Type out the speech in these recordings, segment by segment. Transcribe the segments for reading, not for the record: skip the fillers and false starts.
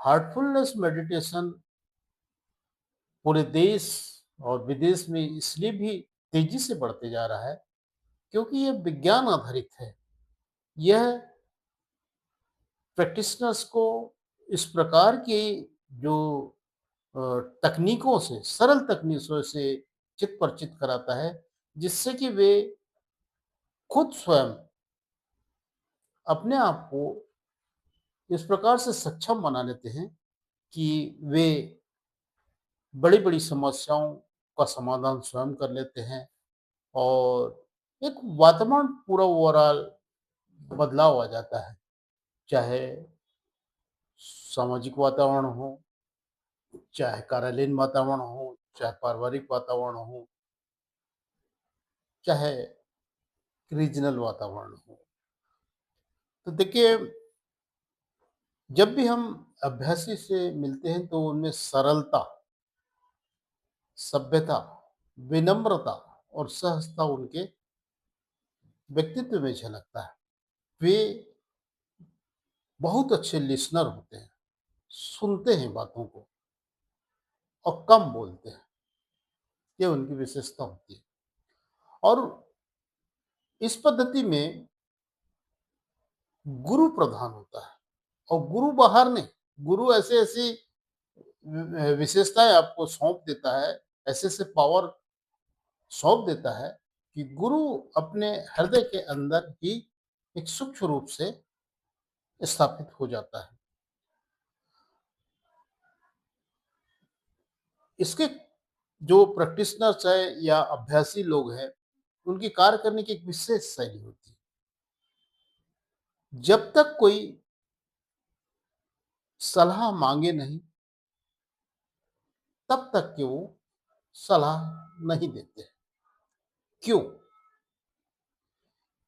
Heartfulness meditation पूरे देश और विदेश में इसलिए भी तेजी से बढ़ते जा रहा है क्योंकि ये विज्ञान आधारित है। यह प्रैक्टिशनर्स को इस प्रकार की जो अ, तकनीकों से सरल तकनीकों से चित परिचित कराता है जिससे कि वे खुद स्वयं अपने आप को इस प्रकार से सक्षम बना लेते हैं कि वे बड़ी-बड़ी समस्याओं का समाधान स्वयं कर लेते हैं और एक वातावरण पूरा ओवरऑल बदलाव आ जाता है। चाहे सामाजिक वातावरण हो, चाहे कार्यालयीन वातावरण हो, चाहे पारिवारिक वातावरण हो, चाहे रीजनल वातावरण हो। तो देखिए, जब भी हम अभ्यासी से मिलते हैं तो उनमें सरलता, सभ्यता, विनम्रता और सहजता उनके व्यक्तित्व में झलकता है। वे बहुत अच्छे लिसनर होते हैं, सुनते हैं बातों को और कम बोलते हैं। ये उनकी विशेषता होती है। और इस पद्धति में गुरु प्रधान होता है और गुरु बाहर नहीं, गुरु ऐसी-ऐसी विशेषताएँ आपको सौंप देता है, ऐसे-ऐसे पावर सौंप देता है कि गुरु अपने हृदय के अंदर ही एक सूक्ष्म रूप से स्थापित हो जाता है। इसके जो प्रैक्टिशनर्स है या अभ्यासी लोग हैं, उनकी कार्य करने की एक विशेष शैली होती है। जब तक कोई सलाह माँगे नहीं, तब तक के वो सलाह नहीं देते हैं। क्यों?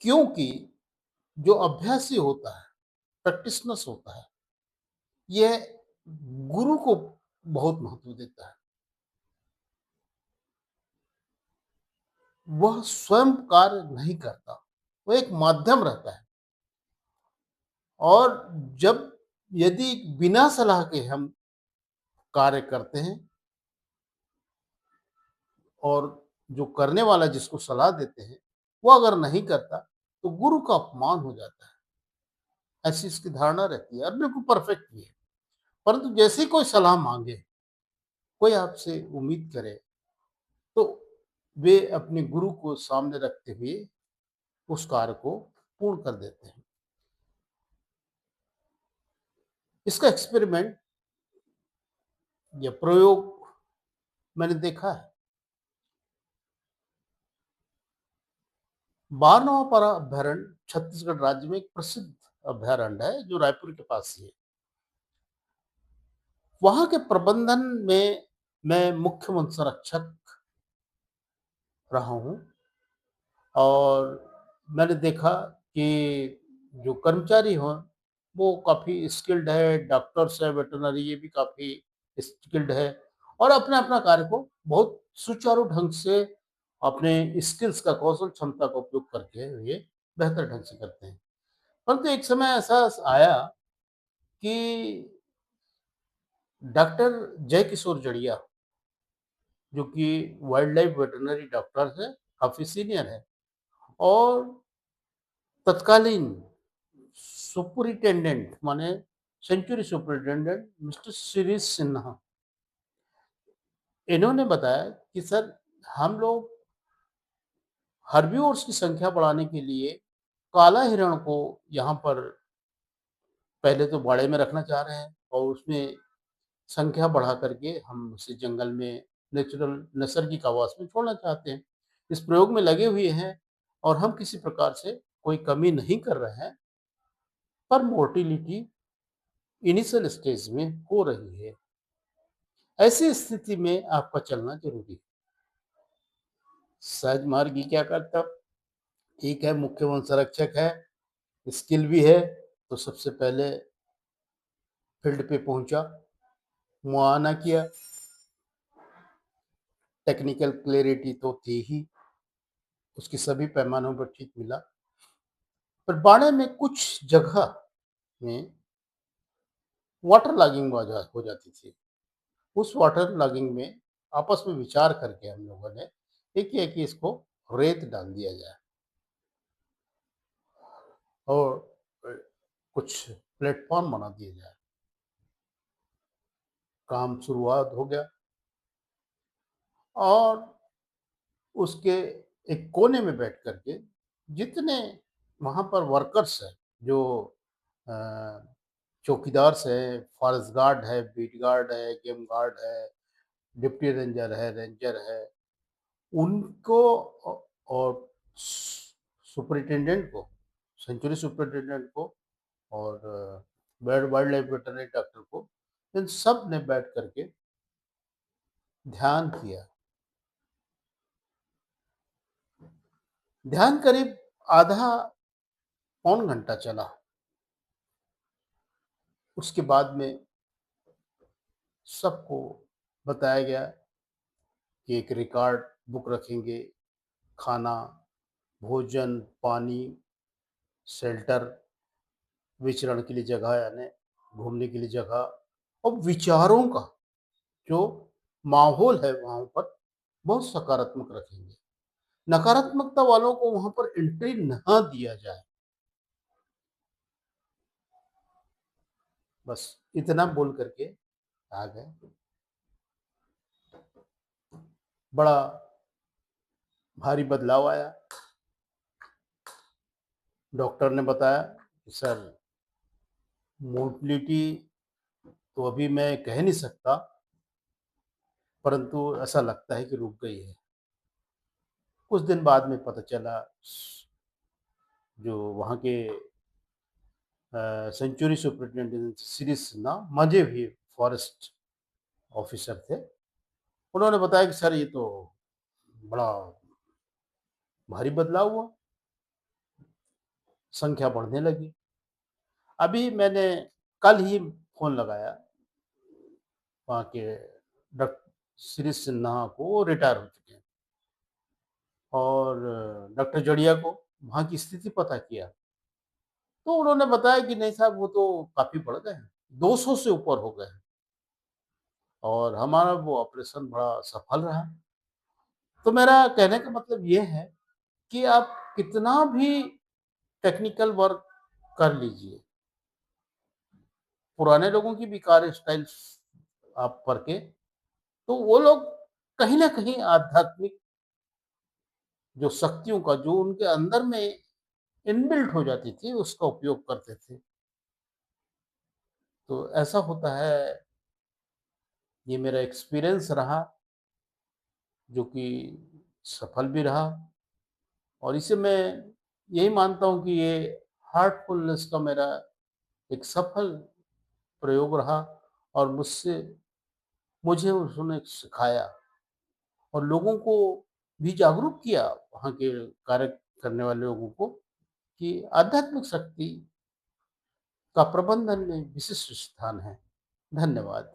क्योंकि जो अभ्यासी होता है, प्रैक्टिशनर्स होता है, यह गुरु को बहुत महत्व देता है। वह स्वयं कार्य नहीं करता, वो एक माध्यम रहता है और जब यदि बिना सलाह के हम कार्य करते हैं और जो करने वाला जिसको सलाह देते हैं, वो अगर नहीं करता, तो गुरु का अपमान हो जाता है। ऐसी इसकी धारणा रहती है और बिल्कुल परफेक्ट भी है। परंतु जैसे ही कोई सलाह माँगे, कोई आपसे उम्मीद करे, तो वे अपने गुरु को सामने रखते हुए उस कार्य को पूर्ण कर देते हैं। इसका एक्सपेरिमेंट या प्रयोग मैंने देखा है। बारनवापारा अभयारण्य छत्तीसगढ़ राज्य में एक प्रसिद्ध अभयारण्य है, जो रायपुर के पास ही है। वहाँ के प्रबंधन में मैं मुख्य वन संरक्षक रहा हूँ और मैंने देखा कि जो कर्मचारी हों, वो काफ़ी स्किल्ड है, डॉक्टर्स है, वेटरनरी ये भी काफ़ी स्किल्ड है और अपना-अपना कार्य को बहुत सुचारू ढंग से अपने स्किल्स का, कौशल क्षमता का उपयोग करके ये बेहतर ढंग से करते हैं। परंतु एक समय ऐसा आया कि डॉक्टर जयकिशोर जड़िया, जो कि वाइल्ड लाइफ वेटरनरी डॉक्टर्स हैं, काफ़ी सीनियर हैं और तत्कालीन सुपरिटेंडेंट माने century superintendent mister Shirish Sinha, इन्होंने बताया कि सर हम लोग हर्बीवोर्स की संख्या बढ़ाने के लिए काला हिरण को यहाँ पर पहले तो बाड़े में रखना चाह रहे हैं और उसमें संख्या बढ़ा करके हम उसे जंगल में नेचुरल नैसर्गिक आवास में छोड़ना चाहते हैं। इस प्रयोग में लगे हुए हैं और हम किसी प्रकार से कोई कमी नहीं कर रहे हैं, पर मोर्टिलिटी इनिशियल स्टेज में हो रही है। ऐसी स्थिति में आपका चलना ज़रूरी है। सहज मार्गी क्या करता, ठीक है मुख्य वन संरक्षक है, स्किल भी है, तो सबसे पहले फील्ड पे पहुँचा, मुआयना किया, टेक्निकल क्लैरिटी तो थी ही, उसके सभी पैमानों पर ठीक मिला। पर बाड़े में कुछ जगह में वाटर लॉगिंग हो जाती थी। उस वाटर लॉगिंग में आपस में विचार करके हम लोगों ने ये किया कि इसको रेत डाल दिया जाए और अ, कुछ प्लेटफ़ॉर्म बना दिया जाए। काम शुरुआत हो गया और उसके एक कोने में बैठ कर के जितने वहाँ पर वर्कर्स हैं, जो अ, चौकीदार्स हैं, फॉरेस्ट गार्ड है, बीट गार्ड है, गेम गार्ड है, डिप्टी रेंजर है, रेंजर है, उनको और सुपरिटेंडेंट को, सेंचुरी सुपरिटेंडेंट को और bird wild life veterinary doctor को, इन सब ने बैठ करके ध्यान किया। ध्यान करीब आधा पौन घंटा चला। उसके बाद में सबको बताया गया कि एक रिकॉर्ड बुक रखेंगे, खाना, भोजन, पानी, शेल्टर, विचरण के लिए जगह यानी घूमने के लिए जगह और विचारों का जो माहौल है वहाँ पर बहुत सकारात्मक रखेंगे। नकारात्मकता वालों को वहाँ पर एंट्री ना दिया जाए। बस इतना बोल कर के आ गए। बड़ा भारी बदलाव आया। डॉक्टर ने बताया कि सर मोटिलिटी तो अभी मैं कह नहीं सकता, परंतु ऐसा लगता है कि रुक गई है। कुछ दिन बाद में पता चला जो वहाँ के सेंचुरी सुपरिटेंडेंट श्री सिन्हा मंझे भी फॉरेस्ट ऑफिसर थे। उन्होंने बताया कि सर ये तो बड़ा भारी बदलाव हुआ, संख्या बढ़ने लगी। अभी मैंने कल ही फ़ोन लगाया वहाँ के डॉक्टर श्री सिन्हा को, वो रिटायर हो चुके हैं, और डॉक्टर जड़िया को वहाँ की स्थिति पता किया। तो उन्होंने बताया कि नहीं साहब वो तो काफ़ी बढ़ गए हैं, 200 से ऊपर हो गए हैं और हमारा वो ऑपरेशन बड़ा सफल रहा। तो मेरा कहने का मतलब ये है कि आप कितना भी टेक्निकल वर्क कर लीजिए, पुराने लोगों की भी कार्य स्टाइल्स आप परखें, तो वो लोग कहीं न कहीं आध्यात्मिक जो शक्तियों का जो उनके अंदर में इनबिल्ट हो जाती थी, उसका उपयोग करते थे। तो ऐसा होता है, ये मेरा एक्सपीरियंस रहा, जो कि सफल भी रहा और इसे मैं यही मानता हूँ कि ये हार्टफुलनेस का मेरा एक सफल प्रयोग रहा और मुझे उसने सिखाया और लोगों को भी जागरूक किया, वहाँ के कार्य करने वाले लोगों को, कि आध्यात्मिक शक्ति का प्रबंधन में विशिष्ट स्थान है। धन्यवाद।